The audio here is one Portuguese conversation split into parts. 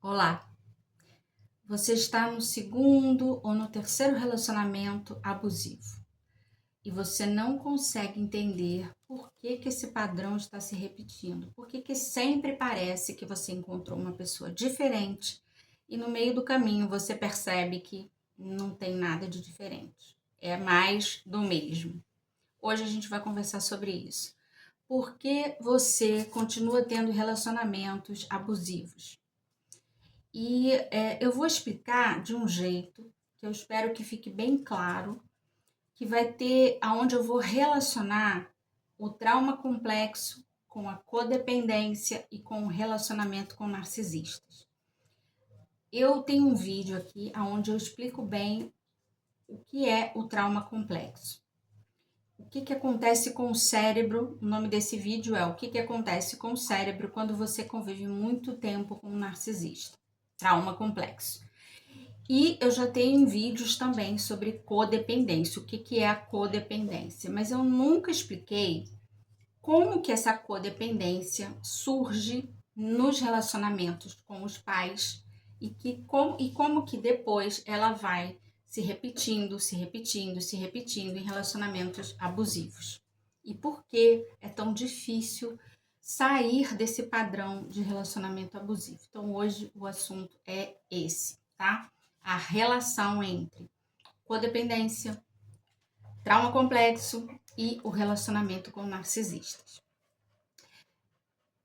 Olá, você está no segundo ou no terceiro relacionamento abusivo e você não consegue entender por que esse padrão está se repetindo, por que sempre parece que você encontrou uma pessoa diferente e no meio do caminho você percebe que não tem nada de diferente, é mais do mesmo. Hoje a gente vai conversar sobre isso. Por que você continua tendo relacionamentos abusivos? E eu vou explicar de um jeito que eu espero que fique bem claro, que vai ter aonde eu vou relacionar o trauma complexo com a codependência e com o relacionamento com narcisistas. Eu tenho um vídeo aqui aonde eu explico bem o que é o trauma complexo. O que acontece com o cérebro? O nome desse vídeo é o que acontece com o cérebro quando você convive muito tempo com um narcisista. Trauma complexo. E eu já tenho vídeos também sobre codependência, o que é a codependência, mas eu nunca expliquei como que essa codependência surge nos relacionamentos com os pais e como que depois ela vai se repetindo em relacionamentos abusivos. E por que é tão difícil sair desse padrão de relacionamento abusivo. Então hoje o assunto é esse, tá? A relação entre codependência, trauma complexo e o relacionamento com narcisistas.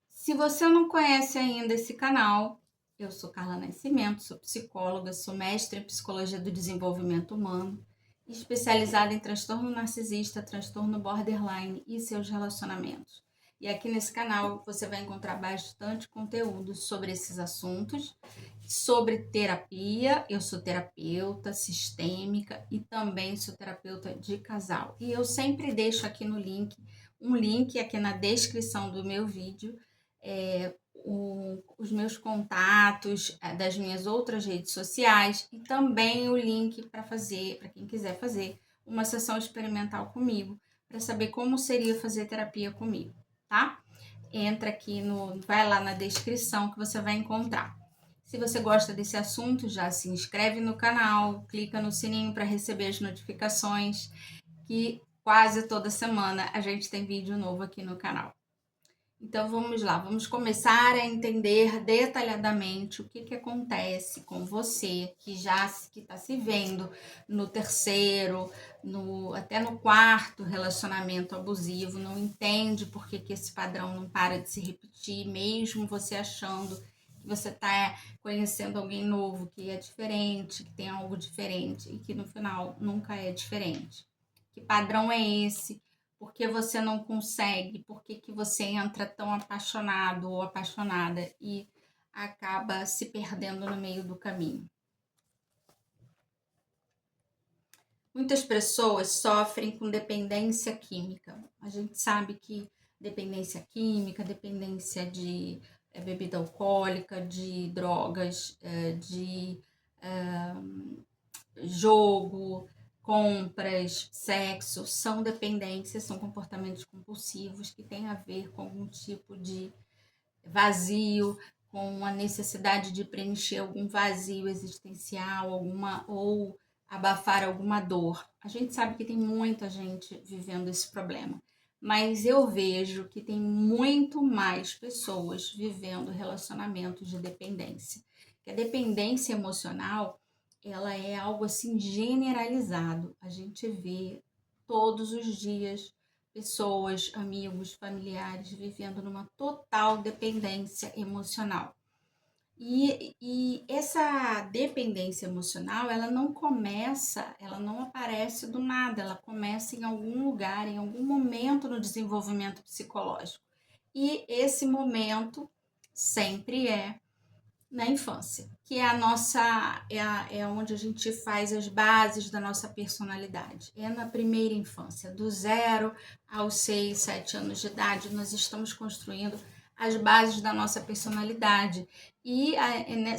Se você não conhece ainda esse canal, eu sou Carla Nascimento, sou psicóloga, sou mestre em psicologia do desenvolvimento humano, especializada em transtorno narcisista, transtorno borderline e seus relacionamentos. E aqui nesse canal você vai encontrar bastante conteúdo sobre esses assuntos, sobre terapia. Eu sou terapeuta sistêmica e também sou terapeuta de casal. E eu sempre deixo aqui no link, um link aqui na descrição do meu vídeo, os meus contatos das minhas outras redes sociais e também o link para quem quiser fazer uma sessão experimental comigo, para saber como seria fazer terapia comigo, tá? Entra aqui vai lá na descrição que você vai encontrar. Se você gosta desse assunto, já se inscreve no canal, clica no sininho para receber as notificações, que quase toda semana a gente tem vídeo novo aqui no canal. Então vamos lá, vamos começar a entender detalhadamente o que acontece com você que está se vendo no terceiro, até no quarto relacionamento abusivo, não entende por que esse padrão não para de se repetir, mesmo você achando que você está conhecendo alguém novo, que é diferente, que tem algo diferente e que no final nunca é diferente. Que padrão é esse? Por que você não consegue? Por que você entra tão apaixonado ou apaixonada e acaba se perdendo no meio do caminho? Muitas pessoas sofrem com dependência química. A gente sabe que dependência química, dependência de bebida alcoólica, de drogas, de jogo, compras, sexo, são dependências, são comportamentos compulsivos que têm a ver com algum tipo de vazio, com a necessidade de preencher algum vazio existencial, ou abafar alguma dor. A gente sabe que tem muita gente vivendo esse problema, mas eu vejo que tem muito mais pessoas vivendo relacionamentos de dependência. Que a dependência emocional, ela é algo assim generalizado. A gente vê todos os dias pessoas, amigos, familiares vivendo numa total dependência emocional. E essa dependência emocional, ela não aparece do nada, ela começa em algum lugar, em algum momento no desenvolvimento psicológico. E esse momento sempre é na infância, que é a nossa, é onde a gente faz as bases da nossa personalidade. É na primeira infância, do 0 aos 6, 7 anos de idade, nós estamos construindo as bases da nossa personalidade. E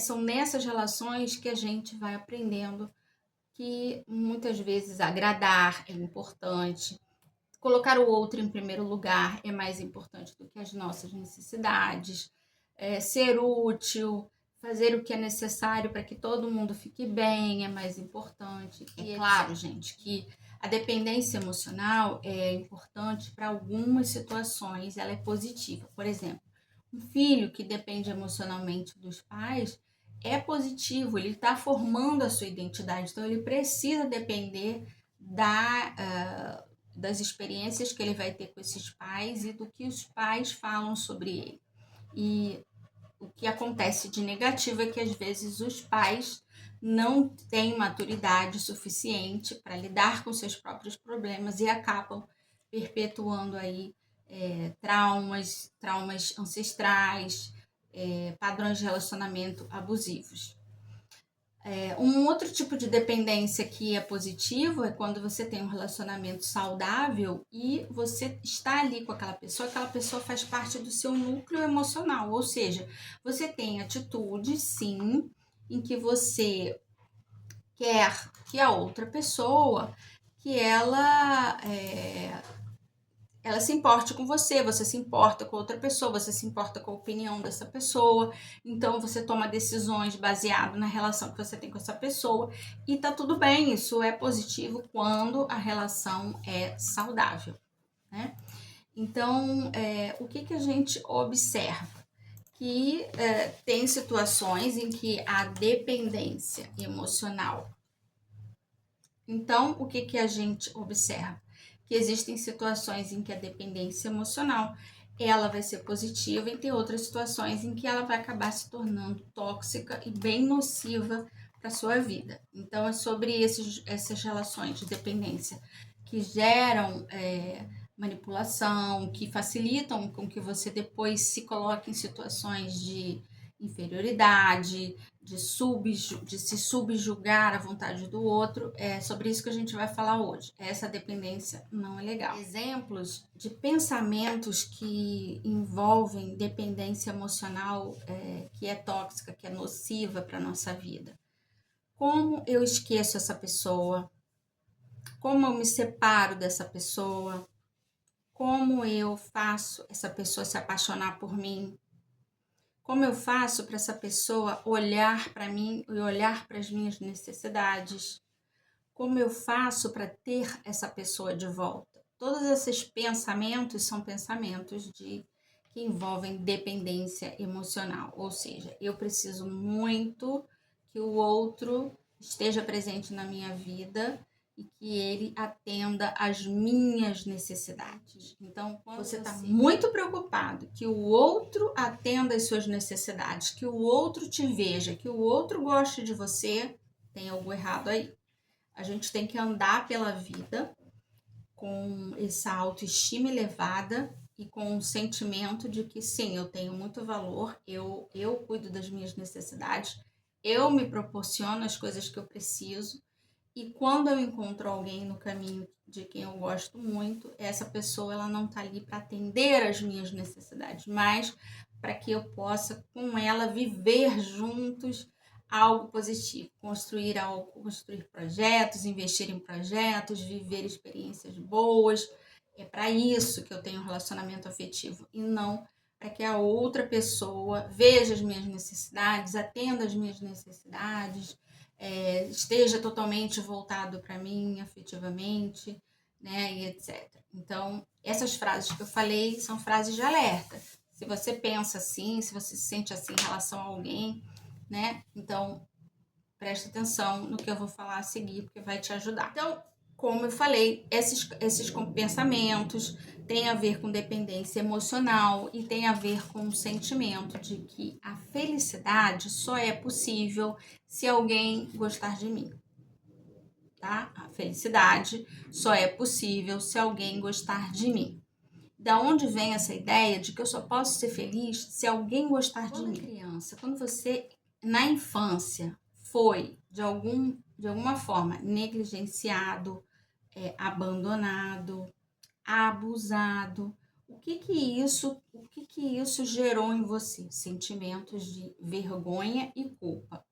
são nessas relações que a gente vai aprendendo que muitas vezes agradar é importante, colocar o outro em primeiro lugar é mais importante do que as nossas necessidades, ser útil, fazer o que é necessário para que todo mundo fique bem é mais importante. É claro, gente, que a dependência emocional é importante para algumas situações, ela é positiva. Por exemplo, um filho que depende emocionalmente dos pais é positivo, ele está formando a sua identidade, então ele precisa depender das experiências que ele vai ter com esses pais e do que os pais falam sobre ele. E o que acontece de negativo é que às vezes os pais não têm maturidade suficiente para lidar com seus próprios problemas e acabam perpetuando aí traumas ancestrais, padrões de relacionamento abusivos. Um outro tipo de dependência que é positivo é quando você tem um relacionamento saudável e você está ali com aquela pessoa faz parte do seu núcleo emocional, ou seja, você tem atitudes, sim, em que você quer que a outra pessoa, que ela se importe com você, você se importa com outra pessoa, você se importa com a opinião dessa pessoa, então você toma decisões baseado na relação que você tem com essa pessoa e tá tudo bem, isso é positivo quando a relação é saudável, né? Então, o que a gente observa? Que tem situações em que a dependência emocional. Então, o que a gente observa? Que existem situações em que a dependência emocional ela vai ser positiva e tem outras situações em que ela vai acabar se tornando tóxica e bem nociva para a sua vida. Então, é sobre essas relações de dependência que geram manipulação, que facilitam com que você depois se coloque em situações de inferioridade, de se subjugar à vontade do outro. É sobre isso que a gente vai falar hoje. Essa dependência não é legal. Exemplos de pensamentos que envolvem dependência emocional que é tóxica, que é nociva para a nossa vida. Como eu esqueço essa pessoa? Como eu me separo dessa pessoa? Como eu faço essa pessoa se apaixonar por mim? Como eu faço para essa pessoa olhar para mim e olhar para as minhas necessidades? Como eu faço para ter essa pessoa de volta? Todos esses pensamentos são pensamentos que envolvem dependência emocional, ou seja, eu preciso muito que o outro esteja presente na minha vida e que ele atenda às minhas necessidades. Então, quando você está muito preocupado que o outro atenda às suas necessidades, que o outro te veja, que o outro goste de você, tem algo errado aí. A gente tem que andar pela vida com essa autoestima elevada e com o sentimento de que sim, eu tenho muito valor, eu cuido das minhas necessidades, eu me proporciono as coisas que eu preciso. E quando eu encontro alguém no caminho de quem eu gosto muito, essa pessoa ela não está ali para atender as minhas necessidades, mas para que eu possa com ela viver juntos algo positivo, construir projetos, investir em projetos, viver experiências boas. É para isso que eu tenho um relacionamento afetivo e não para que a outra pessoa veja as minhas necessidades, atenda as minhas necessidades, esteja totalmente voltado para mim afetivamente, né, e etc. Então, essas frases que eu falei são frases de alerta. Se você pensa assim, se você se sente assim em relação a alguém, né, então presta atenção no que eu vou falar a seguir, porque vai te ajudar. Então, como eu falei, esses pensamentos têm a ver com dependência emocional e tem a ver com o sentimento de que a felicidade só é possível se alguém gostar de mim, tá? A felicidade só é possível se alguém gostar de mim. Da onde vem essa ideia de que eu só posso ser feliz se alguém gostar de mim? Criança, quando você, na infância, foi de alguma forma negligenciado, abandonado, abusado, o que isso gerou em você? Sentimentos de vergonha e culpa.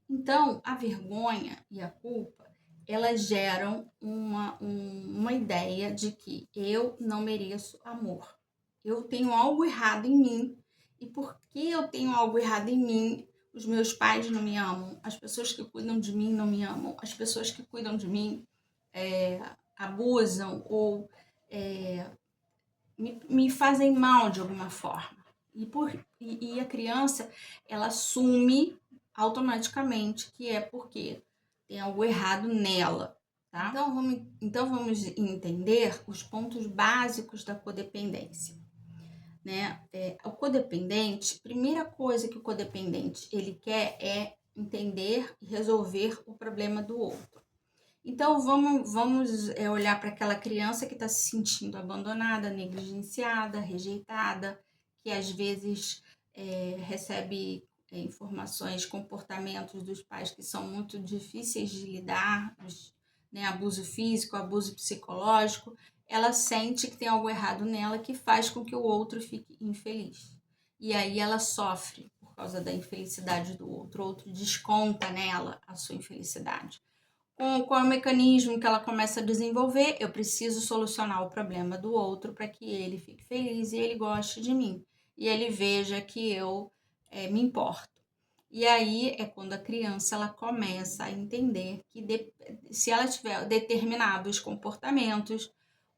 Então, a vergonha e a culpa, elas geram uma ideia de que eu não mereço amor. Eu tenho algo errado em mim. E porque eu tenho algo errado em mim, os meus pais não me amam, as pessoas que cuidam de mim não me amam, as pessoas que cuidam de mim abusam ou me fazem mal de alguma forma. E a criança, ela assume automaticamente que é porque tem algo errado nela, tá? Então vamos entender os pontos básicos da codependência, né? O codependente, primeira coisa que o codependente ele quer é entender e resolver o problema do outro. Então vamos olhar para aquela criança que está se sentindo abandonada, negligenciada, rejeitada, que às vezes recebe informações, comportamentos dos pais que são muito difíceis de lidar, né, abuso físico, abuso psicológico. Ela sente que tem algo errado nela que faz com que o outro fique infeliz. E aí ela sofre por causa da infelicidade do outro. O outro desconta nela a sua infelicidade. Qual é o mecanismo que ela começa a desenvolver? Eu preciso solucionar o problema do outro para que ele fique feliz e ele goste de mim. E ele veja que eu me importo. E aí é quando a criança ela começa a entender que se ela tiver determinados comportamentos,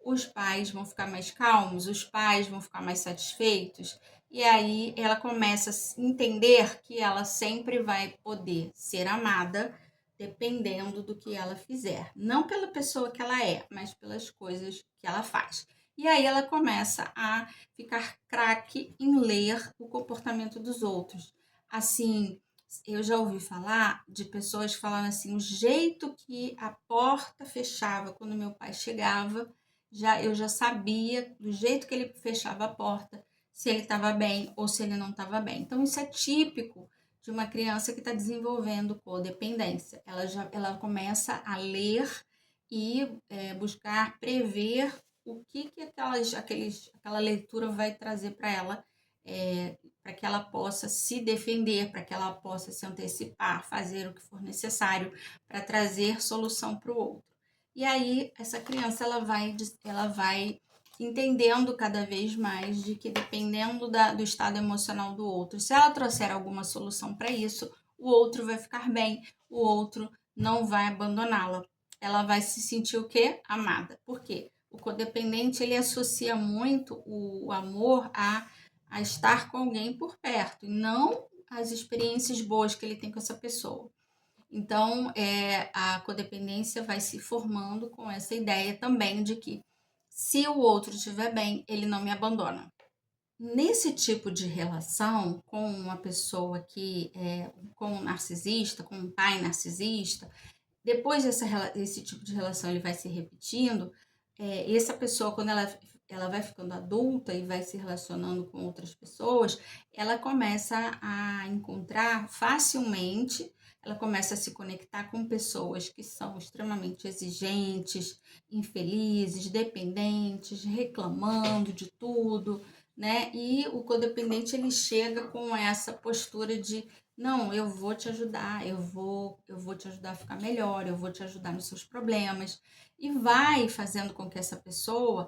os pais vão ficar mais calmos, os pais vão ficar mais satisfeitos. E aí ela começa a entender que ela sempre vai poder ser amada dependendo do que ela fizer. Não pela pessoa que ela é, mas pelas coisas que ela faz. E aí ela começa a ficar craque em ler o comportamento dos outros. Assim, eu já ouvi falar de pessoas falando assim, o jeito que a porta fechava quando meu pai chegava, eu já sabia do jeito que ele fechava a porta, se ele estava bem ou se ele não estava bem. Então isso é típico de uma criança que está desenvolvendo codependência. Ela começa a ler e buscar prever o que aquela leitura vai trazer para ela, para que ela possa se defender, para que ela possa se antecipar, fazer o que for necessário para trazer solução para o outro. E aí essa criança ela vai entendendo cada vez mais de que dependendo do estado emocional do outro, se ela trouxer alguma solução para isso, o outro vai ficar bem, o outro não vai abandoná-la. Ela vai se sentir o quê? Amada. Por quê? O codependente ele associa muito o amor a estar com alguém por perto, e não as experiências boas que ele tem com essa pessoa. Então, a codependência vai se formando com essa ideia também de que se o outro estiver bem, ele não me abandona. Nesse tipo de relação com uma pessoa com um narcisista, com um pai narcisista, depois esse tipo de relação ele vai se repetindo, essa pessoa, quando ela vai ficando adulta e vai se relacionando com outras pessoas, ela começa a encontrar facilmente, ela começa a se conectar com pessoas que são extremamente exigentes, infelizes, dependentes, reclamando de tudo, né? E o codependente ele chega com essa postura de não, eu vou te ajudar, eu vou te ajudar a ficar melhor, eu vou te ajudar nos seus problemas. E vai fazendo com que essa pessoa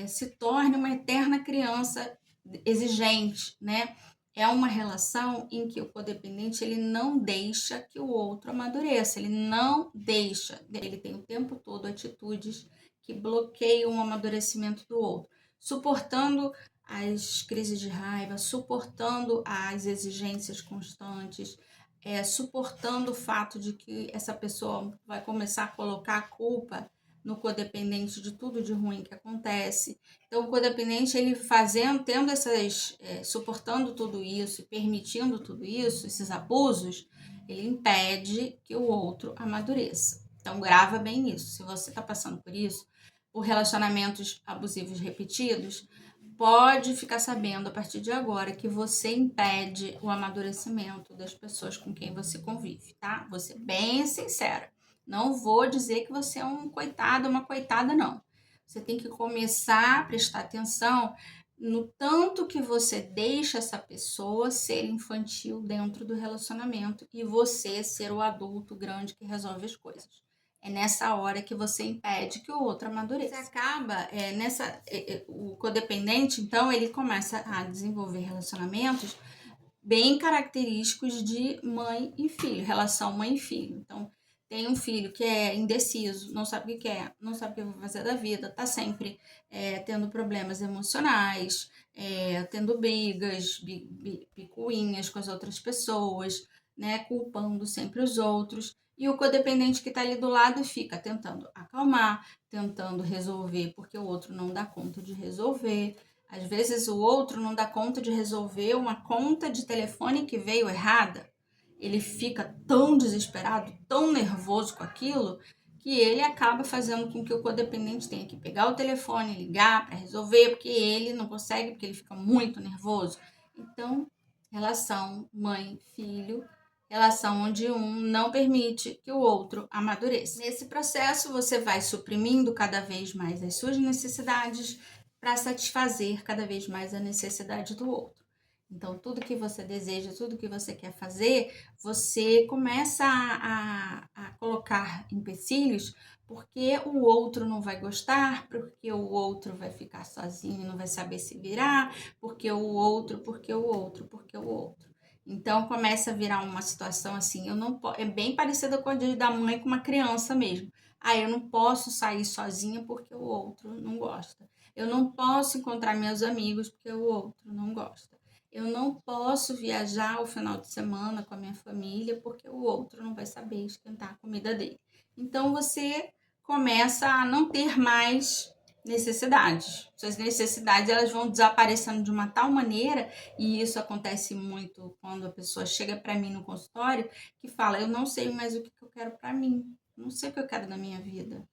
se torne uma eterna criança exigente, né? É uma relação em que o codependente ele não deixa que o outro amadureça, ele não deixa, ele tem o tempo todo atitudes que bloqueiam o amadurecimento do outro, suportando as crises de raiva, suportando as exigências constantes, suportando o fato de que essa pessoa vai começar a colocar a culpa no codependente de tudo de ruim que acontece. Então, o codependente, ele suportando tudo isso, permitindo tudo isso, esses abusos, ele impede que o outro amadureça. Então, grava bem isso. Se você está passando por isso, por relacionamentos abusivos repetidos, pode ficar sabendo a partir de agora que você impede o amadurecimento das pessoas com quem você convive, tá? Vou ser bem sincera. Não vou dizer que você é um coitado, uma coitada, não. Você tem que começar a prestar atenção no tanto que você deixa essa pessoa ser infantil dentro do relacionamento e você ser o adulto grande que resolve as coisas. É nessa hora que você impede que o outro amadureça. Você acaba, o codependente, então, ele começa a desenvolver relacionamentos bem característicos de mãe e filho, relação mãe e filho. Então, tem um filho que é indeciso, não sabe o que quer, não sabe o que vai fazer da vida, tá sempre tendo problemas emocionais, tendo brigas, picuinhas com as outras pessoas, né, culpando sempre os outros. E o codependente que está ali do lado fica tentando acalmar, tentando resolver porque o outro não dá conta de resolver. Às vezes o outro não dá conta de resolver uma conta de telefone que veio errada. Ele fica tão desesperado, tão nervoso com aquilo, que ele acaba fazendo com que o codependente tenha que pegar o telefone, ligar para resolver, porque ele não consegue, porque ele fica muito nervoso. Então, relação mãe-filho, relação onde um não permite que o outro amadureça. Nesse processo, você vai suprimindo cada vez mais as suas necessidades para satisfazer cada vez mais a necessidade do outro. Então, tudo que você deseja, tudo que você quer fazer, você começa a colocar empecilhos porque o outro não vai gostar, porque o outro vai ficar sozinho, não vai saber se virar, porque o outro, porque o outro, porque o outro. Então, começa a virar uma situação assim, eu não é bem parecida com a da mãe com uma criança mesmo. Ah, eu não posso sair sozinha porque o outro não gosta. Eu não posso encontrar meus amigos porque o outro não gosta. Eu não posso viajar ao final de semana com a minha família porque o outro não vai saber esquentar a comida dele. Então você começa a não ter mais necessidades. Suas necessidades elas vão desaparecendo de uma tal maneira, e isso acontece muito quando a pessoa chega para mim no consultório que fala: eu não sei mais o que eu quero para mim, não sei o que eu quero da minha vida.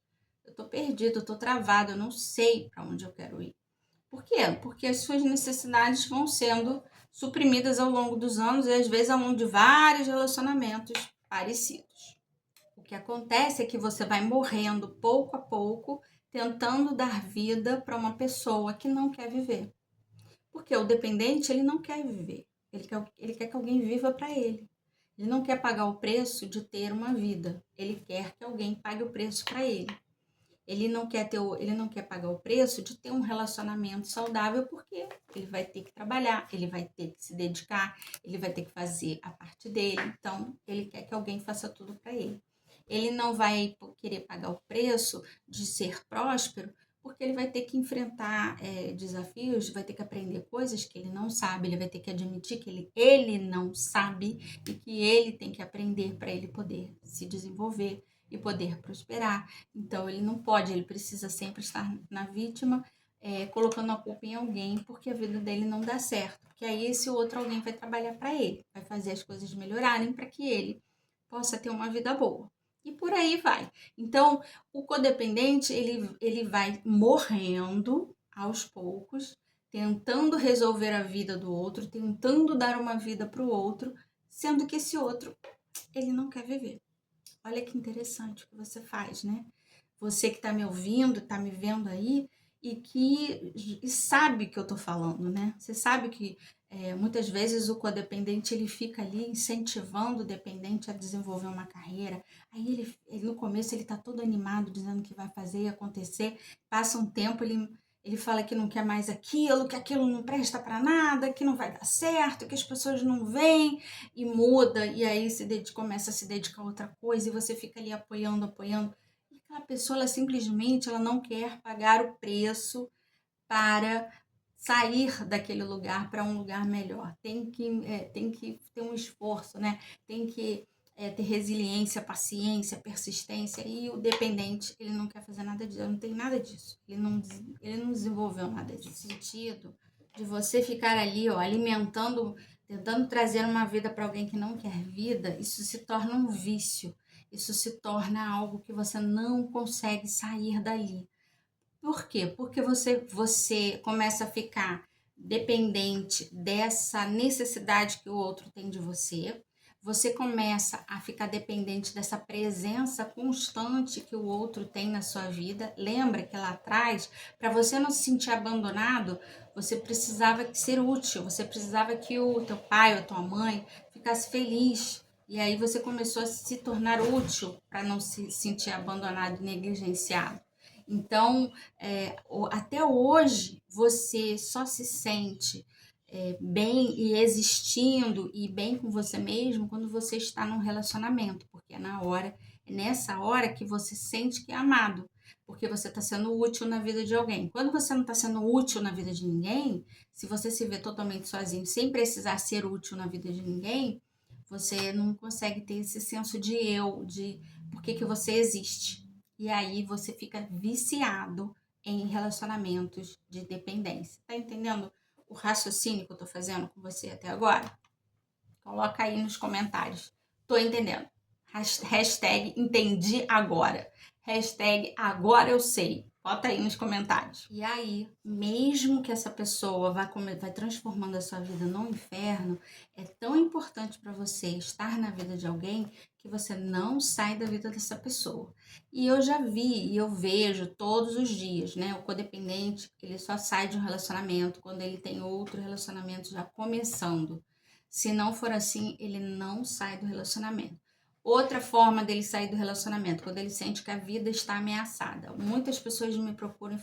Eu tô perdido, eu tô travado, eu não sei para onde eu quero ir. Por quê? Porque as suas necessidades vão sendo suprimidas ao longo dos anos e às vezes ao longo de vários relacionamentos parecidos. O que acontece é que você vai morrendo pouco a pouco, tentando dar vida para uma pessoa que não quer viver. Porque o dependente, ele não quer viver. Ele quer que alguém viva para ele. Ele não quer pagar o preço de ter uma vida. Ele quer que alguém pague o preço para ele. Ele não quer pagar o preço de ter um relacionamento saudável, porque ele vai ter que trabalhar, ele vai ter que se dedicar, ele vai ter que fazer a parte dele. Então, ele quer que alguém faça tudo para ele. Ele não vai querer pagar o preço de ser próspero, porque ele vai ter que enfrentar desafios, vai ter que aprender coisas que ele não sabe, ele vai ter que admitir que ele não sabe e que ele tem que aprender para ele poder se desenvolver e poder prosperar. Então, ele não pode, ele precisa sempre estar na vítima, colocando a culpa em alguém, porque a vida dele não dá certo. Porque aí esse outro alguém vai trabalhar para ele, vai fazer as coisas melhorarem para que ele possa ter uma vida boa. E por aí vai. Então, o codependente, ele vai morrendo aos poucos, tentando resolver a vida do outro, tentando dar uma vida para o outro, sendo que esse outro, ele não quer viver. Olha que interessante o que você faz, né? Você que está me ouvindo, está me vendo aí e sabe que eu estou falando, né? Você sabe que muitas vezes o codependente ele fica ali incentivando o dependente a desenvolver uma carreira. Aí ele no começo ele está todo animado, dizendo que vai fazer e acontecer. Passa um tempo, ele fala que não quer mais aquilo, que aquilo não presta para nada, que não vai dar certo, que as pessoas não vêm, e muda, e aí começa a se dedicar a outra coisa, e você fica ali apoiando, apoiando. E aquela pessoa, ela simplesmente ela não quer pagar o preço para sair daquele lugar para um lugar melhor. Tem que ter um esforço, né? Tem que ter resiliência, paciência, persistência. E o dependente, ele não quer fazer nada disso, não tem nada disso. Ele não desenvolveu nada disso. No sentido de você ficar ali, ó, alimentando, tentando trazer uma vida para alguém que não quer vida, isso se torna um vício. Isso se torna algo que você não consegue sair dali. Por quê? Porque você começa a ficar dependente dessa necessidade que o outro tem de você. Você começa a ficar dependente dessa presença constante que o outro tem na sua vida. Lembra que lá atrás, para você não se sentir abandonado, você precisava ser útil, você precisava que o teu pai ou a tua mãe ficasse feliz. E aí você começou a se tornar útil para não se sentir abandonado e negligenciado. Então, até hoje, você só se sente bem e existindo e bem com você mesmo quando você está num relacionamento, porque é nessa hora que você sente que é amado, porque você está sendo útil na vida de alguém. Quando você não está sendo útil na vida de ninguém, se você se vê totalmente sozinho, sem precisar ser útil na vida de ninguém, você não consegue ter esse senso de eu, de por que você existe. E aí você fica viciado em relacionamentos de dependência. Tá entendendo o raciocínio que eu tô fazendo com você até agora? Coloca aí nos comentários. Tô entendendo. Hashtag entendi agora. Hashtag agora eu sei. Bota aí nos comentários. E aí, mesmo que essa pessoa vai transformando a sua vida num inferno, é tão importante para você estar na vida de alguém que você não sai da vida dessa pessoa. E eu já vi e eu vejo todos os dias, né? O codependente, ele só sai de um relacionamento quando ele tem outro relacionamento já começando. Se não for assim, ele não sai do relacionamento. Outra forma dele sair do relacionamento, quando ele sente que a vida está ameaçada. Muitas pessoas me procuram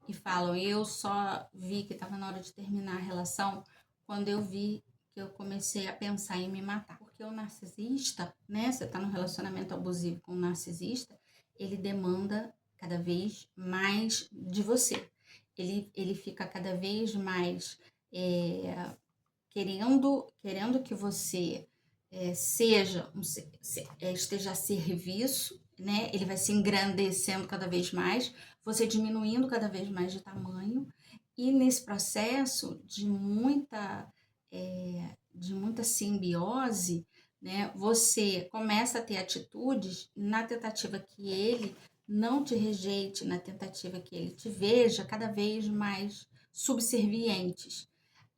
e falam, eu só vi que estava na hora de terminar a relação quando eu vi que eu comecei a pensar em me matar. Porque o narcisista, né, você está num relacionamento abusivo com um narcisista, ele demanda cada vez mais de você. Ele fica cada vez mais querendo que você esteja a serviço, né? Ele vai se engrandecendo cada vez mais, você diminuindo cada vez mais de tamanho, e nesse processo de muita simbiose, né? Você começa a ter atitudes na tentativa que ele não te rejeite, na tentativa que ele te veja cada vez mais subservientes.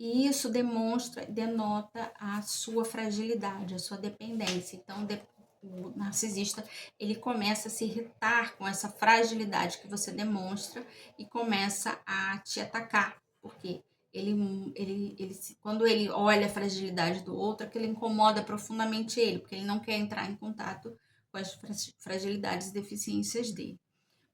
E isso denota a sua fragilidade, a sua dependência. Então, o narcisista, ele começa a se irritar com essa fragilidade que você demonstra e começa a te atacar, porque quando ele olha a fragilidade do outro, aquilo incomoda profundamente ele, porque ele não quer entrar em contato com as fragilidades e deficiências dele.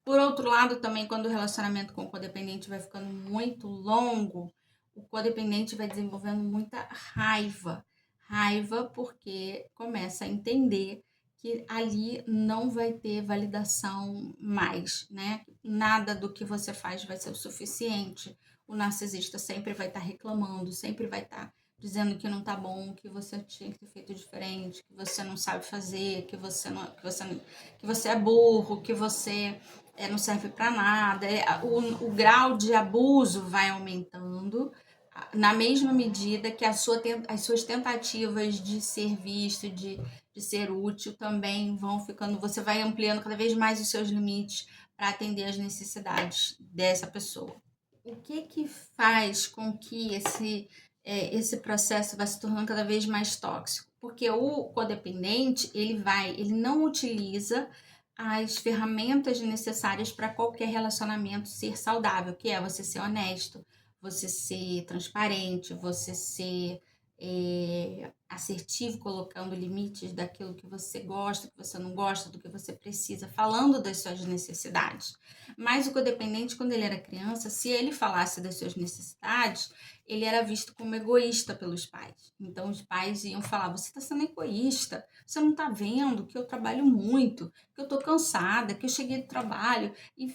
Por outro lado, também, quando o relacionamento com o codependente vai ficando muito longo, o codependente vai desenvolvendo muita raiva. Raiva porque começa a entender que ali não vai ter validação mais, né? Nada do que você faz vai ser o suficiente. O narcisista sempre vai estar reclamando, sempre vai estar dizendo que não tá bom, que você tinha que ter feito diferente, que você não sabe fazer, que você é burro, que você não serve para nada. O grau de abuso vai aumentando na mesma medida que as suas tentativas de ser visto, de ser útil também vão ficando. Você vai ampliando cada vez mais os seus limites para atender as necessidades dessa pessoa. O que faz com que esse processo vai se tornando cada vez mais tóxico? Porque o codependente, ele não utiliza as ferramentas necessárias para qualquer relacionamento ser saudável, que é você ser honesto, você ser transparente, você ser assertivo, colocando limites daquilo que você gosta, que você não gosta, do que você precisa, falando das suas necessidades. Mas o codependente, quando ele era criança, se ele falasse das suas necessidades, ele era visto como egoísta pelos pais. Então os pais iam falar, você está sendo egoísta, você não está vendo que eu trabalho muito, que eu estou cansada, que eu cheguei do trabalho e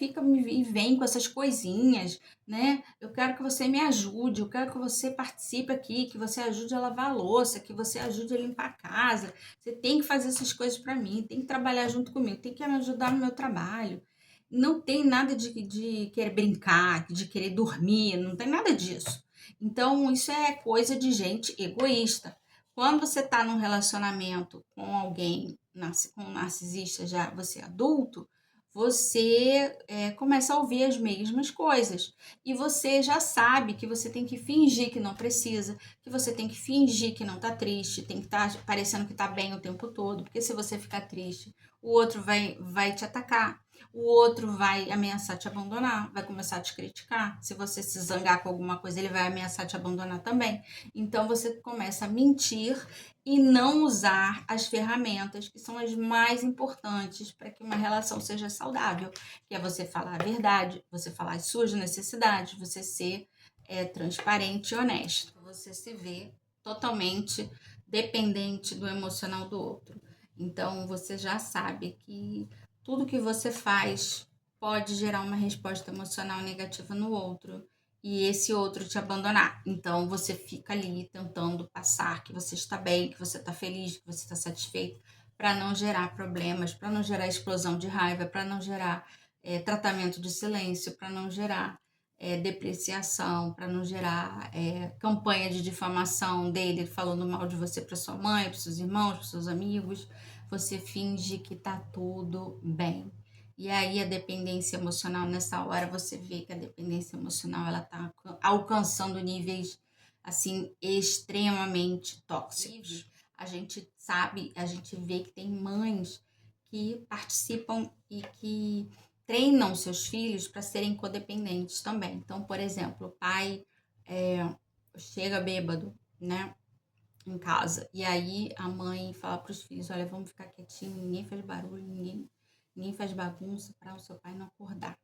vem com essas coisinhas, né? Eu quero que você me ajude, eu quero que você participe aqui, que você ajude a lavar a louça, que você ajude a limpar a casa. Você tem que fazer essas coisas para mim, tem que trabalhar junto comigo, tem que me ajudar no meu trabalho. Não tem nada de querer brincar, de querer dormir, não tem nada disso. Então, isso é coisa de gente egoísta. Quando você está num relacionamento com alguém, com um narcisista, já você é adulto, você começa a ouvir as mesmas coisas. E você já sabe que você tem que fingir que não precisa, que você tem que fingir que não está triste, tem que estar parecendo que está bem o tempo todo, porque se você ficar triste, o outro vai te atacar. O outro vai ameaçar te abandonar, vai começar a te criticar. Se você se zangar com alguma coisa, ele vai ameaçar te abandonar também. Então você começa a mentir e não usar as ferramentas que são as mais importantes para que uma relação seja saudável, que é você falar a verdade, você falar as suas necessidades, você ser é transparente e honesto. Você se vê totalmente dependente do emocional do outro. Então você já sabe que tudo que você faz pode gerar uma resposta emocional negativa no outro e esse outro te abandonar. Então você fica ali tentando passar que você está bem, que você está feliz, que você está satisfeito, para não gerar problemas, para não gerar explosão de raiva, para não gerar tratamento de silêncio, para não gerar depreciação, para não gerar campanha de difamação dele falando mal de você para sua mãe, para seus irmãos, para seus amigos. Você finge que tá tudo bem. E aí a dependência emocional, nessa hora você vê que a dependência emocional ela tá alcançando níveis assim extremamente tóxicos. A gente sabe, a gente vê que tem mães que participam e que treinam seus filhos para serem codependentes também. Então, por exemplo, o pai chega bêbado, né, em casa, e aí a mãe fala para os filhos: olha, vamos ficar quietinho, ninguém faz barulho, ninguém faz bagunça para o seu pai não acordar.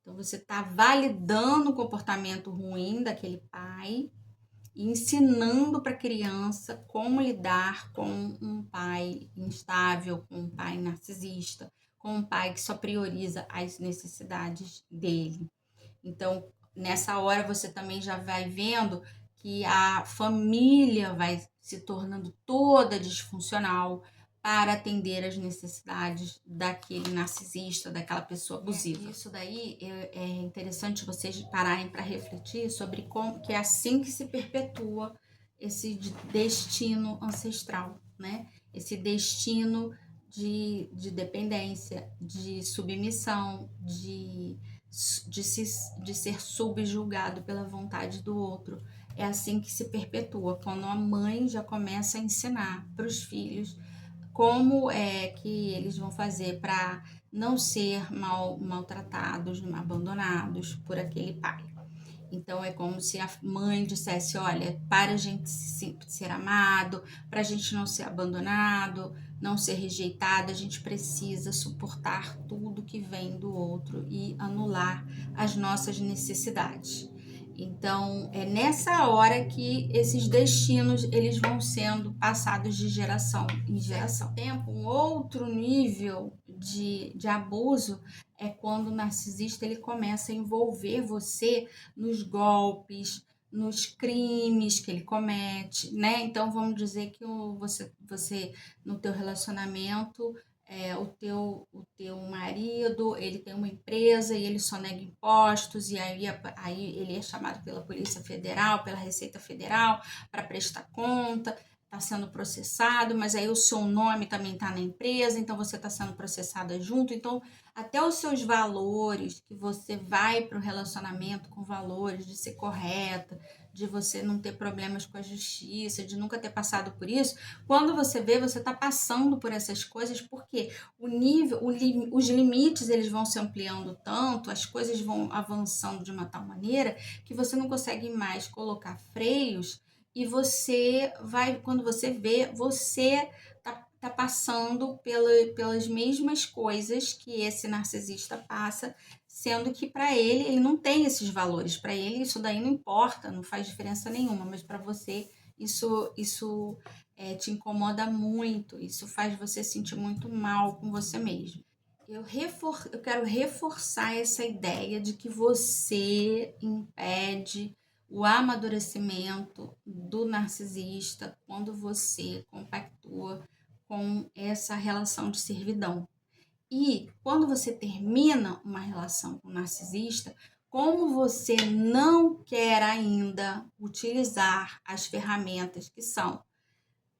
Então, você está validando o comportamento ruim daquele pai e ensinando para a criança como lidar com um pai instável, com um pai narcisista, com um pai que só prioriza as necessidades dele. Então, nessa hora você também já vai vendo que a família vai se tornando toda disfuncional para atender as necessidades daquele narcisista, daquela pessoa abusiva. Isso daí é interessante vocês pararem para refletir sobre como que é assim que se perpetua esse destino ancestral, né? Esse destino de dependência, de submissão, de ser subjugado pela vontade do outro. É assim que se perpetua, quando a mãe já começa a ensinar para os filhos como é que eles vão fazer para não ser maltratados, abandonados por aquele pai. Então é como se a mãe dissesse: olha, para a gente ser amado, para a gente não ser abandonado, não ser rejeitado, a gente precisa suportar tudo que vem do outro e anular as nossas necessidades. Então é nessa hora que esses destinos eles vão sendo passados de geração em geração. Tempo, um outro nível de abuso é quando o narcisista ele começa a envolver você nos golpes, nos crimes que ele comete, né? Então vamos dizer que você no teu relacionamento o teu marido, ele tem uma empresa e ele só nega impostos, e aí ele é chamado pela Polícia Federal, pela Receita Federal, para prestar conta, está sendo processado, mas aí o seu nome também está na empresa, então você está sendo processada junto. Então, até os seus valores, que você vai para o relacionamento com valores de ser correta, de você não ter problemas com a justiça, de nunca ter passado por isso, quando você vê, você está passando por essas coisas, porque os limites eles vão se ampliando tanto, as coisas vão avançando de uma tal maneira que você não consegue mais colocar freios e você vai, quando você vê, você tá passando pelas mesmas coisas que esse narcisista passa, sendo que para ele não tem esses valores, para ele isso daí não importa, não faz diferença nenhuma, mas para você isso te incomoda muito, isso faz você sentir muito mal com você mesmo. Eu quero reforçar essa ideia de que você impede o amadurecimento do narcisista quando você compactua com essa relação de servidão. E quando você termina uma relação com o narcisista, como você não quer ainda utilizar as ferramentas que são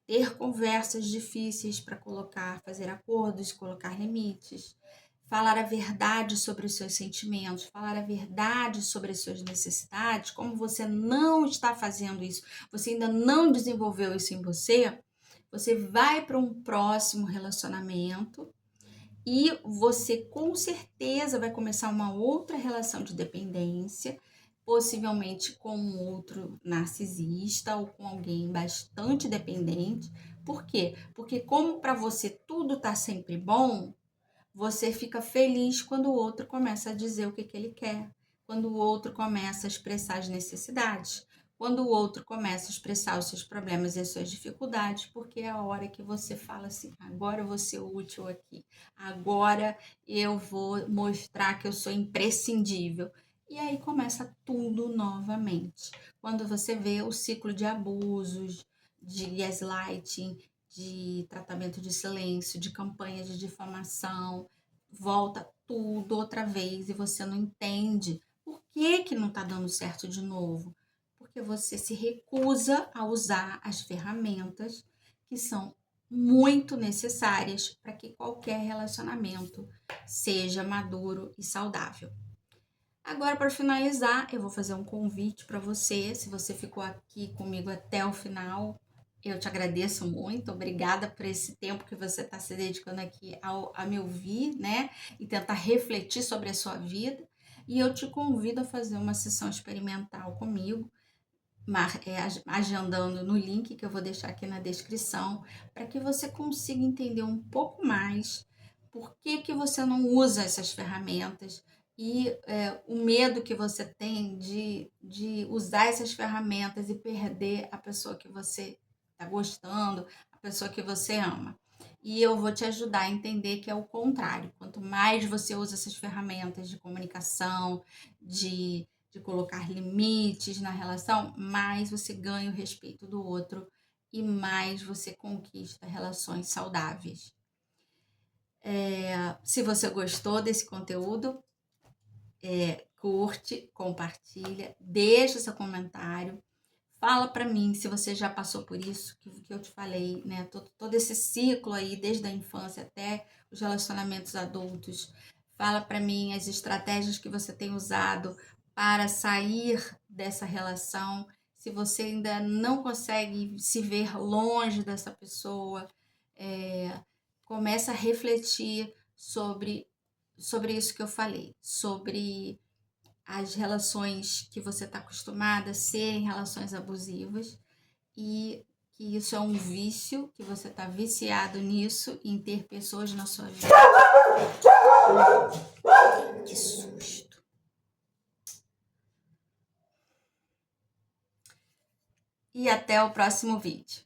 ter conversas difíceis para fazer acordos, colocar limites, falar a verdade sobre os seus sentimentos, falar a verdade sobre as suas necessidades, como você não está fazendo isso, você ainda não desenvolveu isso em você, você vai para um próximo relacionamento e você com certeza vai começar uma outra relação de dependência, possivelmente com um outro narcisista ou com alguém bastante dependente. Por quê? Porque como para você tudo está sempre bom, você fica feliz quando o outro começa a dizer o que ele quer, quando o outro começa a expressar as necessidades, quando o outro começa a expressar os seus problemas e as suas dificuldades, porque é a hora que você fala assim: agora eu vou ser útil aqui, agora eu vou mostrar que eu sou imprescindível. E aí começa tudo novamente. Quando você vê o ciclo de abusos, de gaslighting, de tratamento de silêncio, de campanha de difamação, volta tudo outra vez e você não entende por que que não está dando certo de novo. Porque você se recusa a usar as ferramentas que são muito necessárias para que qualquer relacionamento seja maduro e saudável. Agora, para finalizar, eu vou fazer um convite para você. Se você ficou aqui comigo até o final, eu te agradeço muito. Obrigada por esse tempo que você está se dedicando aqui a me ouvir, né? E tentar refletir sobre a sua vida. E eu te convido a fazer uma sessão experimental comigo, agendando no link que eu vou deixar aqui na descrição, para que você consiga entender um pouco mais por que você não usa essas ferramentas e o medo que você tem de usar essas ferramentas e perder a pessoa que você está gostando, a pessoa que você ama. E eu vou te ajudar a entender que é o contrário. Quanto mais você usa essas ferramentas de comunicação, de colocar limites na relação, mais você ganha o respeito do outro e mais você conquista relações saudáveis. Se você gostou desse conteúdo, curte, compartilha, deixa seu comentário, fala para mim se você já passou por isso que eu te falei, né? Todo esse ciclo aí, desde a infância até os relacionamentos adultos. Fala para mim as estratégias que você tem usado para sair dessa relação. Se você ainda não consegue se ver longe dessa pessoa, começa a refletir sobre isso que eu falei, sobre as relações que você está acostumada a serem relações abusivas e que isso é um vício, que você está viciado nisso, em ter pessoas na sua vida. Que susto! E até o próximo vídeo.